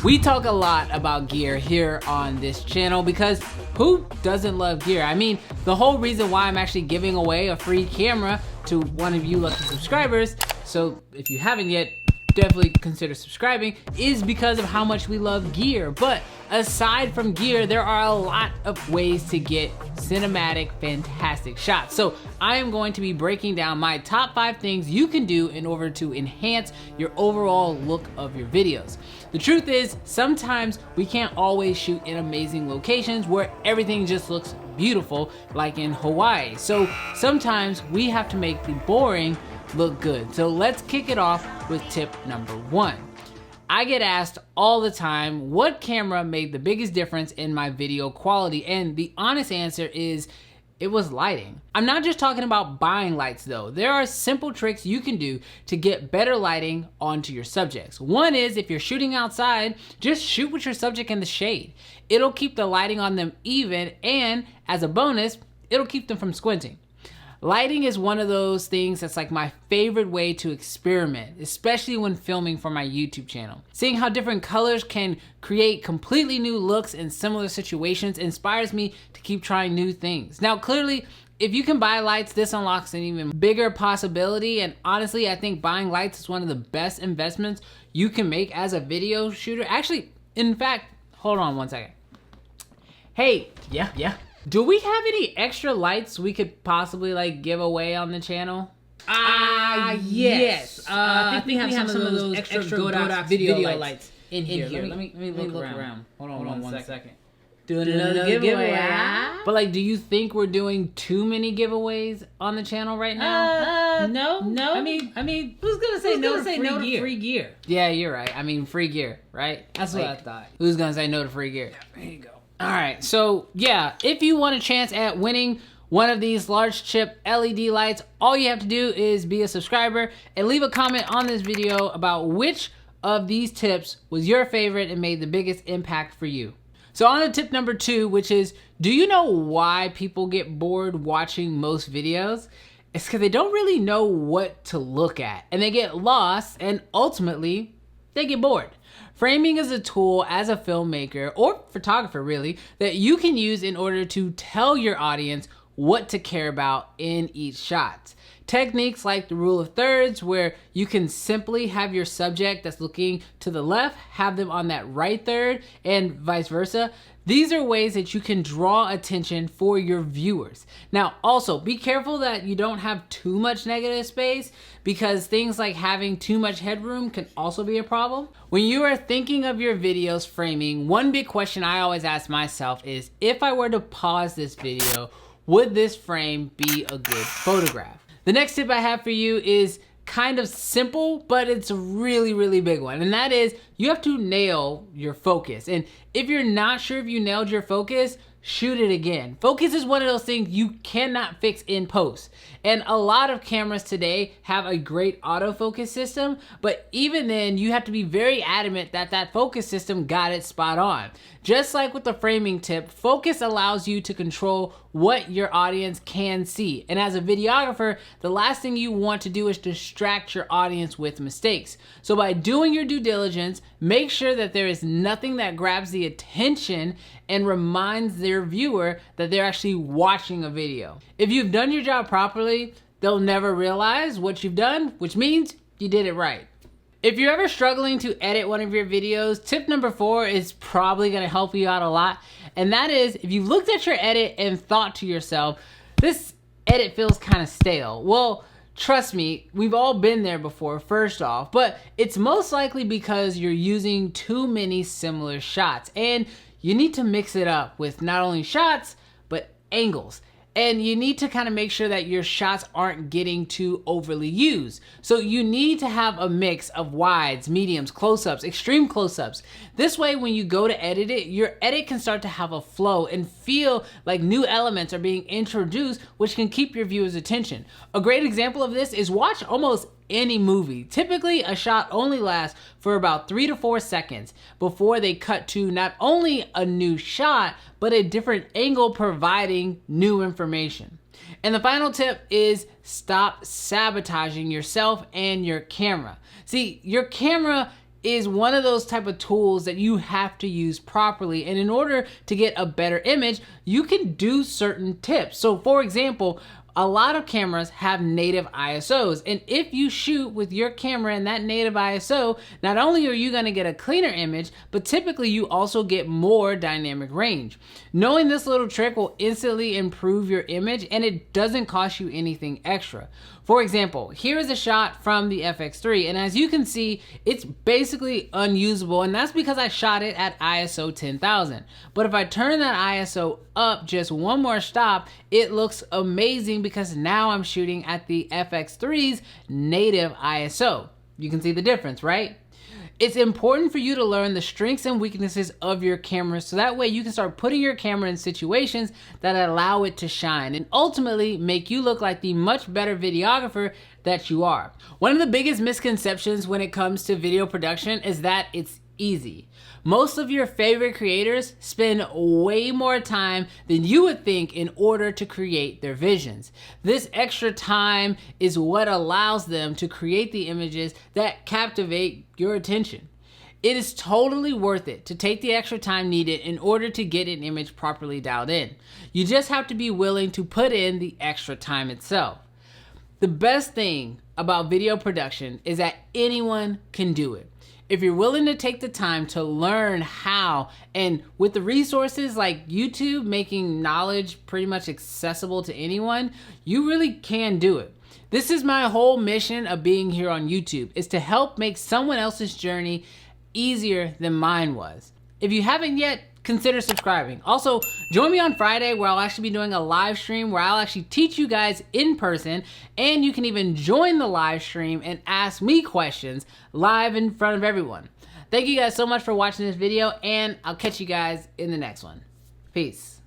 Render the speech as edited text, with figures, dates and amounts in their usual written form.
We talk a lot about gear here on this channel because who doesn't love gear? I mean, the whole reason why I'm actually giving away a free camera to one of you lucky subscribers, so if you haven't yet, definitely consider subscribing, is because of how much we love gear. But aside from gear, there are a lot of ways to get cinematic, fantastic shots. So I am going to be breaking down my top 5 things you can do in order to enhance your overall look of your videos. The truth is, sometimes we can't always shoot in amazing locations where everything just looks beautiful, like in Hawaii. So sometimes we have to make the boring look good. So let's kick it off with tip number 1. I get asked all the time what camera made the biggest difference in my video quality, and the honest answer is it was lighting. I'm not just talking about buying lights though. There are simple tricks you can do to get better lighting onto your subjects. One is, if you're shooting outside, just shoot with your subject in the shade. It'll keep the lighting on them even, and as a bonus, it'll keep them from squinting. Lighting is one of those things that's like my favorite way to experiment, especially when filming for my YouTube channel. Seeing how different colors can create completely new looks in similar situations inspires me to keep trying new things. Now, clearly, if you can buy lights, this unlocks an even bigger possibility, and honestly, I think buying lights is one of the best investments you can make as a video shooter. Actually, in fact, hold on one second. Hey, yeah. Do we have any extra lights we could possibly like give away on the channel? Yes. I think we have some of those extra Godox video lights in here. Let me look around. Hold on one second. Doing another giveaway. But like, do you think we're doing too many giveaways on the channel right now? No. I mean, who's gonna say no to free gear? Yeah, you're right. I mean, free gear, right? That's what I thought. Who's gonna say no to free gear? Yeah, there you go. All right, so yeah, if you want a chance at winning one of these large chip LED lights, all you have to do is be a subscriber and leave a comment on this video about which of these tips was your favorite and made the biggest impact for you. So on to tip number 2, which is, do you know why people get bored watching most videos? It's because they don't really know what to look at, and they get lost, and ultimately, they get bored. Framing is a tool as a filmmaker, or photographer really, that you can use in order to tell your audience what to care about in each shot. Techniques like the rule of thirds, where you can simply have your subject that's looking to the left, have them on that right third, and vice versa. These are ways that you can draw attention for your viewers. Now, also, be careful that you don't have too much negative space, because things like having too much headroom can also be a problem. When you are thinking of your video's framing, one big question I always ask myself is, if I were to pause this video, would this frame be a good photograph? The next tip I have for you is kind of simple, but it's a really big one, and that is, you have to nail your focus. And if you're not sure if you nailed your focus, shoot it again. Focus is one of those things you cannot fix in post. And a lot of cameras today have a great autofocus system, but even then, you have to be very adamant that that focus system got it spot on. Just like with the framing tip, focus allows you to control what your audience can see. And as a videographer, the last thing you want to do is distract your audience with mistakes. So by doing your due diligence, make sure that there is nothing that grabs the attention and reminds their viewer that they're actually watching a video. If you've done your job properly, they'll never realize what you've done, which means you did it right. If you're ever struggling to edit one of your videos, tip number 4 is probably gonna help you out a lot. And that is, if you looked at your edit and thought to yourself, this edit feels kind of stale. Well, trust me, we've all been there before, first off, but it's most likely because you're using too many similar shots, and you need to mix it up with not only shots, but angles. And you need to kind of make sure that your shots aren't getting too overly used. So you need to have a mix of wides, mediums, close-ups, extreme close-ups. This way, when you go to edit it, your edit can start to have a flow and feel like new elements are being introduced, which can keep your viewers' attention. A great example of this is watch almost any movie. Typically, a shot only lasts for about 3 to 4 seconds before they cut to not only a new shot, but a different angle providing new information. And the final tip is stop sabotaging yourself and your camera. See, your camera is one of those type of tools that you have to use properly. And in order to get a better image, you can do certain tips. So for example, a lot of cameras have native ISOs, and if you shoot with your camera in that native ISO, not only are you going to get a cleaner image, but typically you also get more dynamic range. Knowing this little trick will instantly improve your image, and it doesn't cost you anything extra. For example, here is a shot from the FX3, and as you can see, it's basically unusable, and that's because I shot it at ISO 10,000. But if I turn that ISO up just one more stop, it looks amazing because now I'm shooting at the FX3's native ISO. You can see the difference, right? It's important for you to learn the strengths and weaknesses of your camera so that way you can start putting your camera in situations that allow it to shine and ultimately make you look like the much better videographer that you are. One of the biggest misconceptions when it comes to video production is that it's easy. Most of your favorite creators spend way more time than you would think in order to create their visions. This extra time is what allows them to create the images that captivate your attention. It is totally worth it to take the extra time needed in order to get an image properly dialed in. You just have to be willing to put in the extra time itself. The best thing about video production is that anyone can do it. If you're willing to take the time to learn how, and with the resources like YouTube making knowledge pretty much accessible to anyone, you really can do it. This is my whole mission of being here on YouTube, is to help make someone else's journey easier than mine was. If you haven't yet, consider subscribing. Also, join me on Friday where I'll actually be doing a live stream where I'll actually teach you guys in person, and you can even join the live stream and ask me questions live in front of everyone. Thank you guys so much for watching this video, and I'll catch you guys in the next one. Peace.